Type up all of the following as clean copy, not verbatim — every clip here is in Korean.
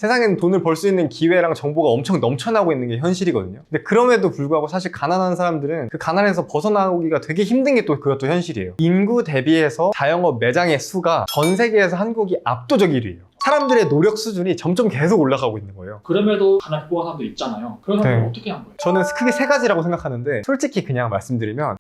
세상에는 돈을 벌 수 있는 기회랑 정보가 엄청 넘쳐나고 있는 게 현실이거든요. 근데 그럼에도 불구하고 사실 가난한 사람들은 그 가난에서 벗어나오기가 되게 힘든 게 또 그것도 현실이에요. 인구 대비해서 자영업 매장의 수가 전 세계에서 한국이 압도적 1위예요. 사람들의 노력 수준이 점점 계속 올라가고 있는 거예요. 그럼에도 가난 극복한 사람도 있잖아요. 그런 사람들은 네. 어떻게 한 거예요? 저는 크게 세 가지라고 생각하는데 솔직히 그냥 말씀드리면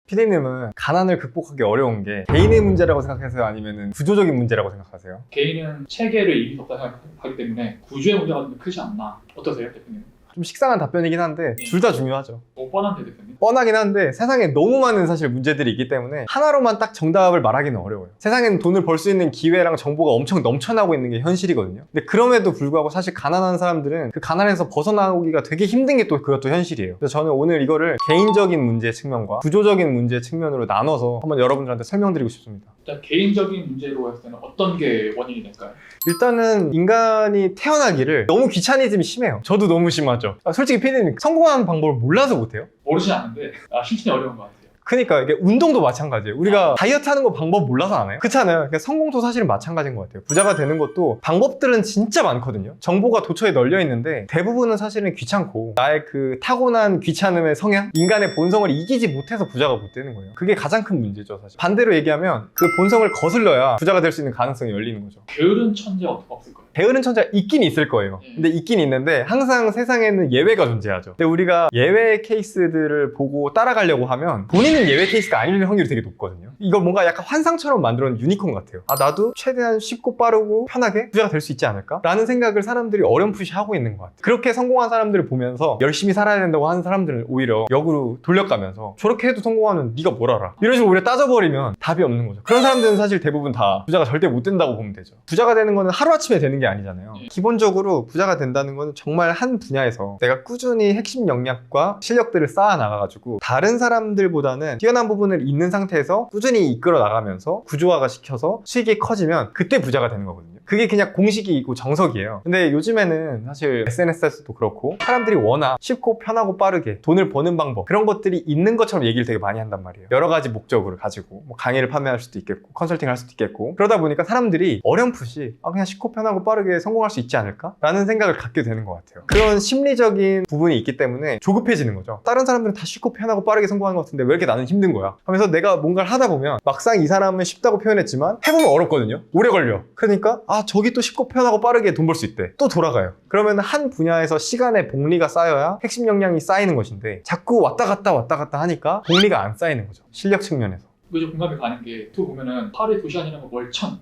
피디님은 가난을 극복하기 어려운 게 개인의 문제라고 생각하세요? 아니면 구조적인 문제라고 생각하세요? 개인은 체계를 이길 수 없다고 생각하기 때문에 구조의 문제가 좀 크지 않나. 어떠세요, 대표님? 좀 식상한 답변이긴 한데 둘 다 중요하죠. 뻔한데, 대표님? 뻔하긴 한데 세상에 너무 많은 사실 문제들이 있기 때문에 하나로만 딱 정답을 말하기는 어려워요. 세상에는 돈을 벌 수 있는 기회랑 정보가 엄청 넘쳐나고 있는 게 현실이거든요. 근데 그럼에도 불구하고 사실 가난한 사람들은 그 가난에서 벗어나오기가 되게 힘든 게 또 그것도 현실이에요. 그래서 저는 오늘 이거를 개인적인 문제 측면과 구조적인 문제 측면으로 나눠서 한번 여러분들한테 설명드리고 싶습니다. 일단 개인적인 문제로 했을 때는 어떤 게 원인이 될까요? 일단은 인간이 태어나기를 너무 귀차니즘이 심해요. 저도 너무 심하죠. 솔직히 피디님 성공하는 방법을 몰라서 못해요? 모르진 않는데 실천이 어려운 것 같아요. 그러니까 이게 운동도 마찬가지예요. 우리가 다이어트 하는 거 방법 몰라서 안 해요? 그렇잖아요. 그러니까 성공도 사실은 마찬가지인 것 같아요. 부자가 되는 것도 방법들은 진짜 많거든요. 정보가 도처에 널려 있는데 대부분은 사실은 귀찮고 나의 그 타고난 귀찮음의 성향, 인간의 본성을 이기지 못해서 부자가 못 되는 거예요. 그게 가장 큰 문제죠, 사실. 반대로 얘기하면 그 본성을 거슬러야 부자가 될 수 있는 가능성이 열리는 거죠. 게으른 천재 없을까요? 게으른 천재가 있긴 있을 거예요. 근데 있긴 있는데 항상 세상에는 예외가 존재하죠. 근데 우리가 예외 케이스들을 보고 따라가려고 하면 본인은 예외 케이스가 아닐 확률이 되게 높거든요. 이걸 뭔가 약간 환상처럼 만들어 놓은 유니콘 같아요. 아, 나도 최대한 쉽고 빠르고 편하게 부자가 될 수 있지 않을까? 라는 생각을 사람들이 어렴풋이 하고 있는 것 같아요. 그렇게 성공한 사람들을 보면서 열심히 살아야 된다고 하는 사람들은 오히려 역으로 돌려가면서 저렇게 해도 성공하면 네가 뭘 알아? 이런 식으로 오히려 따져버리면 답이 없는 거죠. 그런 사람들은 사실 대부분 다 부자가 절대 못 된다고 보면 되죠. 부자가 되는 거는 하루아침에 되는 게 아니잖아요. 기본적으로 부자가 된다는 건 정말 한 분야에서 내가 꾸준히 핵심 역량과 실력들을 쌓아 나가가지고 다른 사람들보다는 뛰어난 부분을 있는 상태에서 꾸준히 이끌어 나가면서 구조화가 시켜서 수익이 커지면 그때 부자가 되는 거거든요. 그게 그냥 공식이고 정석이에요. 근데 요즘에는 사실 SNS에서도 그렇고 사람들이 워낙 쉽고 편하고 빠르게 돈을 버는 방법 그런 것들이 있는 것처럼 얘기를 되게 많이 한단 말이에요. 여러 가지 목적을 가지고 뭐 강의를 판매할 수도 있겠고 컨설팅 할 수도 있겠고 그러다 보니까 사람들이 어렴풋이 그냥 쉽고 편하고 빠르게 성공할 수 있지 않을까? 라는 생각을 갖게 되는 것 같아요. 그런 심리적인 부분이 있기 때문에 조급해지는 거죠. 다른 사람들은 다 쉽고 편하고 빠르게 성공하는 것 같은데 왜 이렇게 나는 힘든 거야? 하면서 내가 뭔가를 하다 보면 막상 이 사람은 쉽다고 표현했지만 해보면 어렵거든요. 오래 걸려. 그러니까 저기 또 쉽고 편하고 빠르게 돈 벌 수 있대. 또 돌아가요. 그러면 한 분야에서 시간의 복리가 쌓여야 핵심 역량이 쌓이는 것인데 자꾸 왔다 갔다 하니까 복리가 안 쌓이는 거죠. 실력 측면에서. 좀 공감이 가는 게 또 보면은 하루에 2시간이라는 거 월천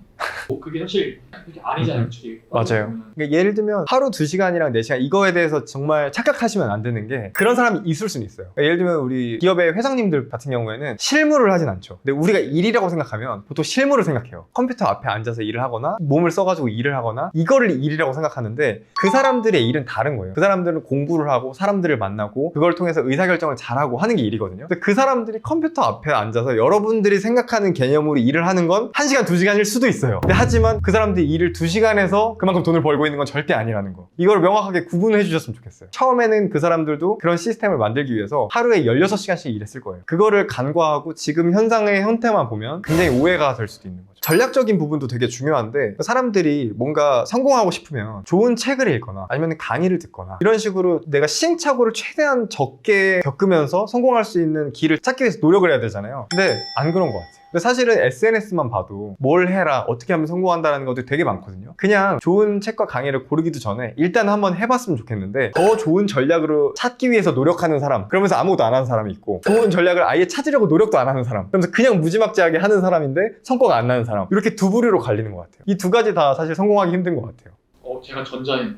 그게 사실 그게 아니잖아요. 맞아요. 그러니까 예를 들면 하루 2시간이랑 4시간 이거에 대해서 정말 착각하시면 안 되는 게 그런 사람이 있을 수는 있어요. 그러니까 예를 들면 우리 기업의 회장님들 같은 경우에는 실무를 하진 않죠. 근데 우리가 일이라고 생각하면 보통 실무를 생각해요. 컴퓨터 앞에 앉아서 일을 하거나 몸을 써가지고 일을 하거나 이거를 일이라고 생각하는데 그 사람들의 일은 다른 거예요. 그 사람들은 공부를 하고 사람들을 만나고 그걸 통해서 의사결정을 잘하고 하는 게 일이거든요. 근데 그 사람들이 컴퓨터 앞에 앉아서 여러분들이 생각하는 개념으로 일을 하는 건 1시간, 2시간일 수도 있어요. 근데 하지만 그 사람들이 일을 2시간에서 그만큼 돈을 벌고 있는 건 절대 아니라는 거. 이걸 명확하게 구분해 주셨으면 좋겠어요. 처음에는 그 사람들도 그런 시스템을 만들기 위해서 하루에 16시간씩 일했을 거예요. 그거를 간과하고 지금 현상의 형태만 보면 굉장히 오해가 될 수도 있는 거죠. 전략적인 부분도 되게 중요한데 사람들이 뭔가 성공하고 싶으면 좋은 책을 읽거나 아니면 강의를 듣거나 이런 식으로 내가 시행착오를 최대한 적게 겪으면서 성공할 수 있는 길을 찾기 위해서 노력을 해야 되잖아요. 근데 안 그런 것 같아요. 근데 사실은 SNS만 봐도 뭘 해라, 어떻게 하면 성공한다는 것들이 되게 많거든요. 그냥 좋은 책과 강의를 고르기도 전에 일단 한번 해봤으면 좋겠는데 더 좋은 전략으로 찾기 위해서 노력하는 사람, 그러면서 아무것도 안 하는 사람이 있고 좋은 전략을 아예 찾으려고 노력도 안 하는 사람, 그러면서 그냥 무지막지하게 하는 사람인데 성과가 안 나는 사람, 이렇게 두 부류로 갈리는 것 같아요. 이 두 가지 다 사실 성공하기 힘든 것 같아요. 제가 전자인데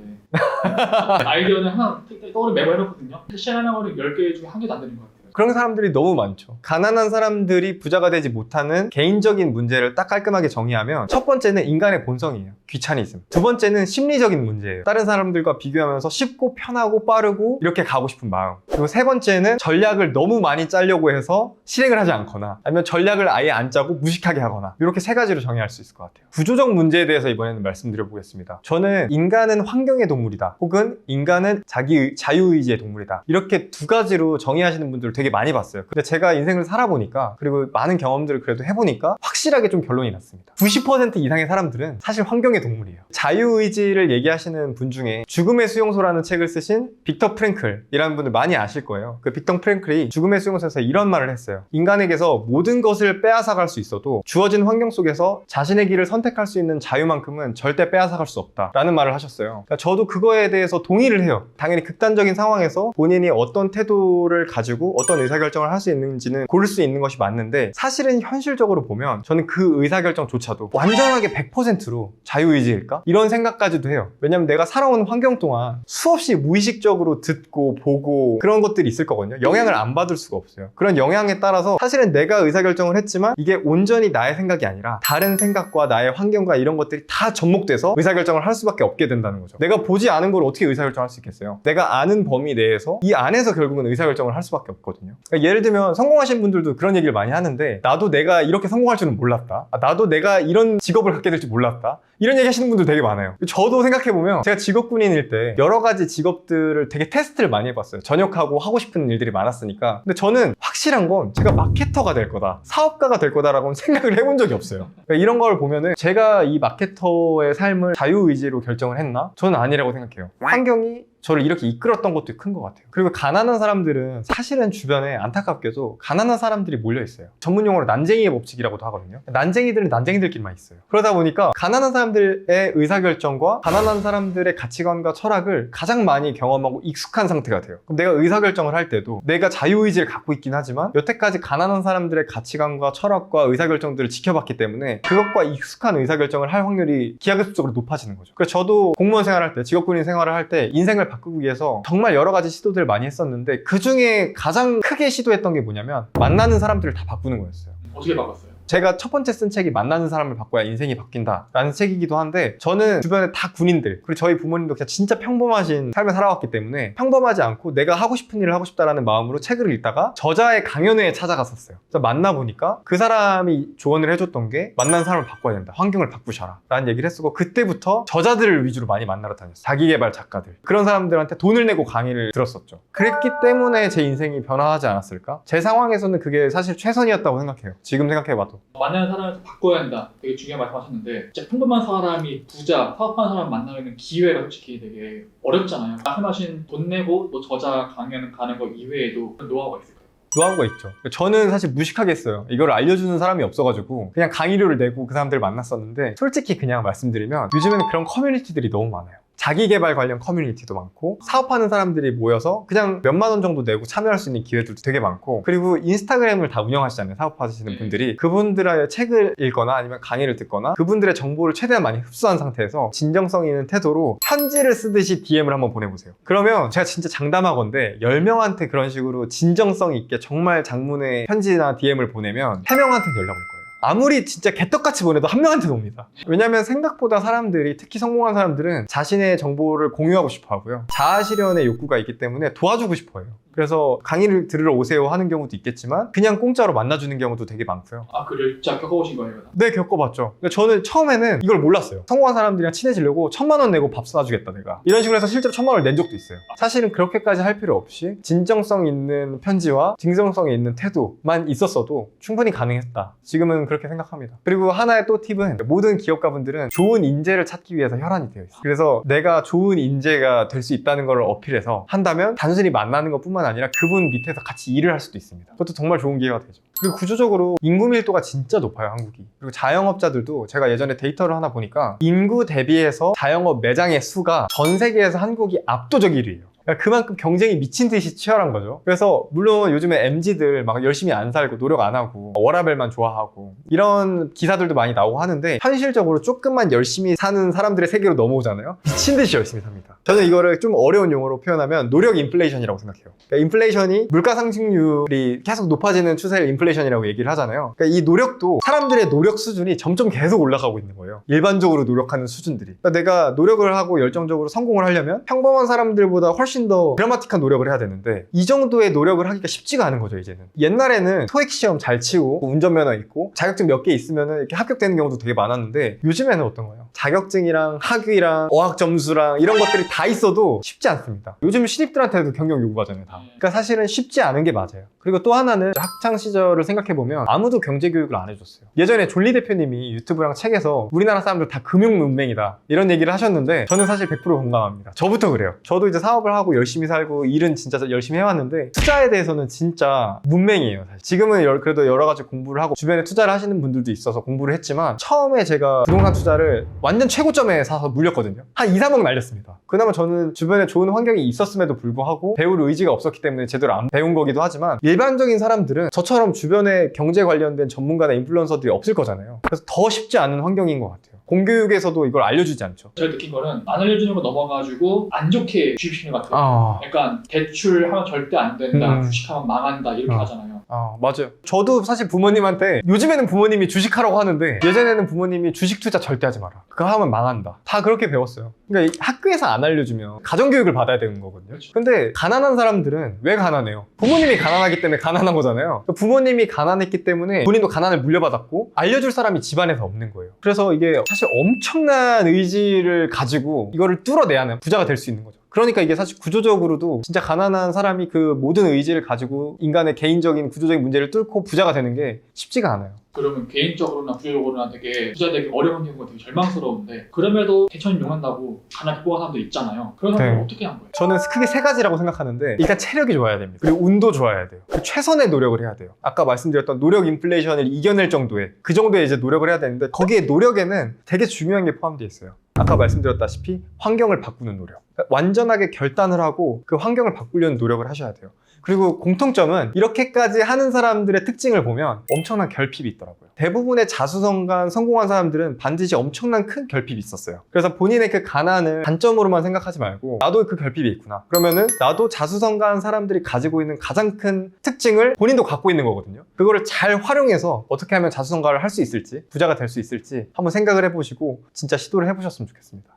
아이디어는 하나 떠오르 메모 해놓거든요. 실현하는 거는 10개 중에 1개도 안 되는 것 같아요. 그런 사람들이 너무 많죠. 가난한 사람들이 부자가 되지 못하는 개인적인 문제를 딱 깔끔하게 정의하면 첫 번째는 인간의 본성이에요. 귀차니즘. 두 번째는 심리적인 문제예요. 다른 사람들과 비교하면서 쉽고 편하고 빠르고 이렇게 가고 싶은 마음. 그리고 세 번째는 전략을 너무 많이 짜려고 해서 실행을 하지 않거나 아니면 전략을 아예 안 짜고 무식하게 하거나 이렇게 세 가지로 정의할 수 있을 것 같아요. 구조적 문제에 대해서 이번에는 말씀드려보겠습니다. 저는 인간은 환경의 동물이다 혹은 인간은 자유의지의 동물이다 이렇게 두 가지로 정의하시는 분들을 되게 많이 봤어요. 근데 제가 인생을 살아보니까 그리고 많은 경험들을 그래도 해보니까 확실히 확실하게 좀 결론이 났습니다. 90% 이상의 사람들은 사실 환경의 동물이에요. 자유의지를 얘기하시는 분 중에 죽음의 수용소라는 책을 쓰신 빅터 프랭클이라는 분을 많이 아실 거예요. 그 빅터 프랭클이 죽음의 수용소에서 이런 말을 했어요. 인간에게서 모든 것을 빼앗아갈 수 있어도 주어진 환경 속에서 자신의 길을 선택할 수 있는 자유만큼은 절대 빼앗아갈 수 없다라는 말을 하셨어요. 그러니까 저도 그거에 대해서 동의를 해요. 당연히 극단적인 상황에서 본인이 어떤 태도를 가지고 어떤 의사결정을 할 수 있는지는 고를 수 있는 것이 맞는데, 사실은 현실적으로 보면 저는 그 의사결정조차도 완전하게 100%로 자유의지일까? 이런 생각까지도 해요. 왜냐면 내가 살아온 환경 동안 수없이 무의식적으로 듣고 보고 그런 것들이 있을 거거든요. 영향을 안 받을 수가 없어요. 그런 영향에 따라서 사실은 내가 의사결정을 했지만 이게 온전히 나의 생각이 아니라 다른 생각과 나의 환경과 이런 것들이 다 접목돼서 의사결정을 할 수밖에 없게 된다는 거죠. 내가 보지 않은 걸 어떻게 의사결정할 수 있겠어요? 내가 아는 범위 내에서 이 안에서 결국은 의사결정을 할 수밖에 없거든요. 그러니까 예를 들면 성공하신 분들도 그런 얘기를 많이 하는데, 나도 내가 이렇게 성공할 줄은 몰랐다. 나도 내가 이런 직업을 갖게 될지 몰랐다. 이런 얘기 하시는 분들 되게 많아요. 저도 생각해보면 제가 직업군인일 때 여러 가지 직업들을 되게 테스트를 많이 해봤어요. 전역하고 하고 싶은 일들이 많았으니까. 근데 저는 확실한 건 제가 마케터가 될 거다, 사업가가 될 거다라고는 생각을 해본 적이 없어요. 그러니까 이런 걸 보면은 제가 이 마케터의 삶을 자유의지로 결정을 했나? 저는 아니라고 생각해요. 환경이 저를 이렇게 이끌었던 것도 큰 것 같아요. 그리고 가난한 사람들은 사실은 주변에 안타깝게도 가난한 사람들이 몰려있어요. 전문 용어로 난쟁이의 법칙이라고도 하거든요. 난쟁이들은 난쟁이들끼리만 있어요. 그러다 보니까 가난한 사람들의 의사결정과 가난한 사람들의 가치관과 철학을 가장 많이 경험하고 익숙한 상태가 돼요. 그럼 내가 의사결정을 할 때도 내가 자유의지를 갖고 있긴 하지만 여태까지 가난한 사람들의 가치관과 철학과 의사결정들을 지켜봤기 때문에 그것과 익숙한 의사결정을 할 확률이 기하급수적으로 높아지는 거죠. 그래서 저도 공무원 생활할 때, 직업군인 생활을 할 때 인생을 바꾸기 위해서 정말 여러 가지 시도들을 많이 했었는데, 그 중에 가장 크게 시도했던 게 뭐냐면 만나는 사람들을 다 바꾸는 거였어요. 어떻게 바꿨어요? 제가 첫 번째 쓴 책이 만나는 사람을 바꿔야 인생이 바뀐다 라는 책이기도 한데, 저는 주변에 다 군인들, 그리고 저희 부모님도 그냥 진짜 평범하신 삶을 살아왔기 때문에 평범하지 않고 내가 하고 싶은 일을 하고 싶다라는 마음으로 책을 읽다가 저자의 강연회에 찾아갔었어요. 그래서 만나보니까 그 사람이 조언을 해줬던 게 만나는 사람을 바꿔야 된다, 환경을 바꾸셔라 라는 얘기를 했었고, 그때부터 저자들을 위주로 많이 만나러 다녔어요. 자기개발 작가들, 그런 사람들한테 돈을 내고 강의를 들었었죠. 그랬기 때문에 제 인생이 변화하지 않았을까? 제 상황에서는 그게 사실 최선이었다고 생각해요. 지금 생각해봐도. 만나는 사람을 바꿔야 한다. 되게 중요한 말씀하셨는데, 진짜 평범한 사람이 부자, 사업하는 사람 만나는 기회가 솔직히 되게 어렵잖아요. 말씀하신 돈 내고 또 저자 강연 가는 거 이외에도 노하우가 있을까요? 노하우가 있죠. 저는 사실 무식하게 했어요. 이걸 알려주는 사람이 없어가지고 그냥 강의료를 내고 그 사람들을 만났었는데, 솔직히 그냥 말씀드리면 요즘에는 그런 커뮤니티들이 너무 많아요. 자기개발 관련 커뮤니티도 많고, 사업하는 사람들이 모여서 그냥 몇만 원 정도 내고 참여할 수 있는 기회들도 되게 많고, 그리고 인스타그램을 다 운영하시잖아요, 사업하시는 분들이. 그분들의 책을 읽거나 아니면 강의를 듣거나 그분들의 정보를 최대한 많이 흡수한 상태에서 진정성 있는 태도로 편지를 쓰듯이 DM을 한번 보내보세요. 그러면 제가 진짜 장담하건대 10명한테 그런 식으로 진정성 있게 정말 장문의 편지나 DM을 보내면 3명한테 연락 올 거예요. 아무리 진짜 개떡같이 보내도 한 명한테는 옵니다. 왜냐면 생각보다 사람들이, 특히 성공한 사람들은 자신의 정보를 공유하고 싶어 하고요, 자아 실현의 욕구가 있기 때문에 도와주고 싶어 해요. 그래서 강의를 들으러 오세요 하는 경우도 있겠지만 그냥 공짜로 만나주는 경우도 되게 많고요. 아, 그를 진짜 겪어보신 거예요? 네, 겪어봤죠. 그러니까 저는 처음에는 이걸 몰랐어요. 성공한 사람들이랑 친해지려고 1000만 원 내고 밥 사주겠다 내가, 이런 식으로 해서 실제로 1000만 원을 낸 적도 있어요. 사실은 그렇게까지 할 필요 없이 진정성 있는 편지와 진정성이 있는 태도만 있었어도 충분히 가능했다, 지금은 그렇게 생각합니다. 그리고 하나의 또 팁은, 모든 기업가분들은 좋은 인재를 찾기 위해서 혈안이 되어 있어요. 그래서 내가 좋은 인재가 될 수 있다는 걸 어필해서 한다면 단순히 만나는 것뿐만 아니라 그분 밑에서 같이 일을 할 수도 있습니다. 그것도 정말 좋은 기회가 되죠. 그리고 구조적으로 인구 밀도가 진짜 높아요, 한국이. 그리고 자영업자들도 제가 예전에 데이터를 하나 보니까 인구 대비해서 자영업 매장의 수가 전 세계에서 한국이 압도적 1위예요. 그만큼 경쟁이 미친 듯이 치열한 거죠. 그래서 물론 요즘에 MZ들 막 열심히 안 살고 노력 안 하고 워라밸만 좋아하고 이런 기사들도 많이 나오고 하는데, 현실적으로 조금만 열심히 사는 사람들의 세계로 넘어오잖아요. 미친 듯이 열심히 삽니다. 저는 이거를 좀 어려운 용어로 표현하면 노력 인플레이션이라고 생각해요. 그러니까 인플레이션이 물가 상승률이 계속 높아지는 추세를 인플레이션이라고 얘기를 하잖아요. 그러니까 이 노력도 사람들의 노력 수준이 점점 계속 올라가고 있는 거예요. 일반적으로 노력하는 수준들이. 그러니까 내가 노력을 하고 열정적으로 성공을 하려면 평범한 사람들보다 훨씬 훨씬 더 드라마틱한 노력을 해야 되는데 이 정도의 노력을 하기가 쉽지가 않은 거죠 이제는. 옛날에는 토익 시험 잘 치고 운전면허 있고 자격증 몇 개 있으면 이렇게 합격되는 경우도 되게 많았는데 요즘에는 어떤 거예요? 자격증이랑 학위랑 어학 점수랑 이런 것들이 다 있어도 쉽지 않습니다. 요즘 신입들한테도 경력 요구하잖아요 다. 그러니까 사실은 쉽지 않은 게 맞아요. 그리고 또 하나는 학창 시절을 생각해보면 아무도 경제 교육을 안 해줬어요. 예전에 존리 대표님이 유튜브랑 책에서 우리나라 사람들 다 금융 문맹이다 이런 얘기를 하셨는데 저는 사실 100% 공감합니다. 저부터 그래요. 저도 이제 사업을 하고 열심히 살고 일은 진짜 열심히 해왔는데 투자에 대해서는 진짜 문맹이에요. 사실. 지금은 그래도 여러 가지 공부를 하고 주변에 투자를 하시는 분들도 있어서 공부를 했지만 처음에 제가 부동산 투자를 완전 최고점에 사서 물렸거든요. 한 2, 3억 날렸습니다. 그나마 저는 주변에 좋은 환경이 있었음에도 불구하고 배울 의지가 없었기 때문에 제대로 안 배운 거기도 하지만 일반적인 사람들은 저처럼 주변에 경제 관련된 전문가나 인플루언서들이 없을 거잖아요. 그래서 더 쉽지 않은 환경인 것 같아요. 공교육에서도 이걸 알려주지 않죠. 제가 느낀 거는 안 알려주는 거 넘어가지고 안 좋게 주입시키는 것 같아요. 약간 대출하면 절대 안 된다, 주식하면 망한다 이렇게 하잖아요. 맞아요. 저도 사실 부모님한테 요즘에는 부모님이 주식하라고 하는데 예전에는 부모님이 주식 투자 절대 하지 마라. 그거 하면 망한다. 다 그렇게 배웠어요. 그러니까 학교에서 안 알려주면 가정교육을 받아야 되는 거거든요. 그렇죠. 근데 가난한 사람들은 왜 가난해요? 부모님이 가난하기 때문에 가난한 거잖아요. 부모님이 가난했기 때문에 본인도 가난을 물려받았고 알려줄 사람이 집안에서 없는 거예요. 그래서 이게 사실 엄청난 의지를 가지고 이거를 뚫어내야 하는 부자가 될 수 있는 거죠. 그러니까 이게 사실 구조적으로도 진짜 가난한 사람이 그 모든 의지를 가지고 인간의 개인적인 구조적인 문제를 뚫고 부자가 되는 게 쉽지가 않아요. 그러면 개인적으로나 구조적으로나 되게 부자 되기 어려운 경우가 되게 절망스러운데 그럼에도 개천이 용한다고 가난하게 뽑은 사람도 있잖아요. 그런 사람들은 어떻게 한 거예요? 저는 크게 세 가지라고 생각하는데 일단 체력이 좋아야 됩니다. 그리고 운도 좋아야 돼요. 그리고 최선의 노력을 해야 돼요. 아까 말씀드렸던 노력 인플레이션을 이겨낼 정도의 그 정도의 이제 노력을 해야 되는데 거기에 노력에는 되게 중요한 게 포함되어 있어요. 아까 말씀드렸다시피 환경을 바꾸는 노력. 완전하게 결단을 하고 그 환경을 바꾸려는 노력을 하셔야 돼요. 그리고 공통점은 이렇게까지 하는 사람들의 특징을 보면 엄청난 결핍이 있더라고요. 대부분의 자수성가한 성공한 사람들은 반드시 엄청난 큰 결핍이 있었어요. 그래서 본인의 그 가난을 단점으로만 생각하지 말고 나도 그 결핍이 있구나. 그러면은 나도 자수성가한 사람들이 가지고 있는 가장 큰 특징을 본인도 갖고 있는 거거든요. 그거를 잘 활용해서 어떻게 하면 자수성가를 할 수 있을지, 부자가 될 수 있을지 한번 생각을 해보시고 진짜 시도를 해보셨으면 좋겠습니다.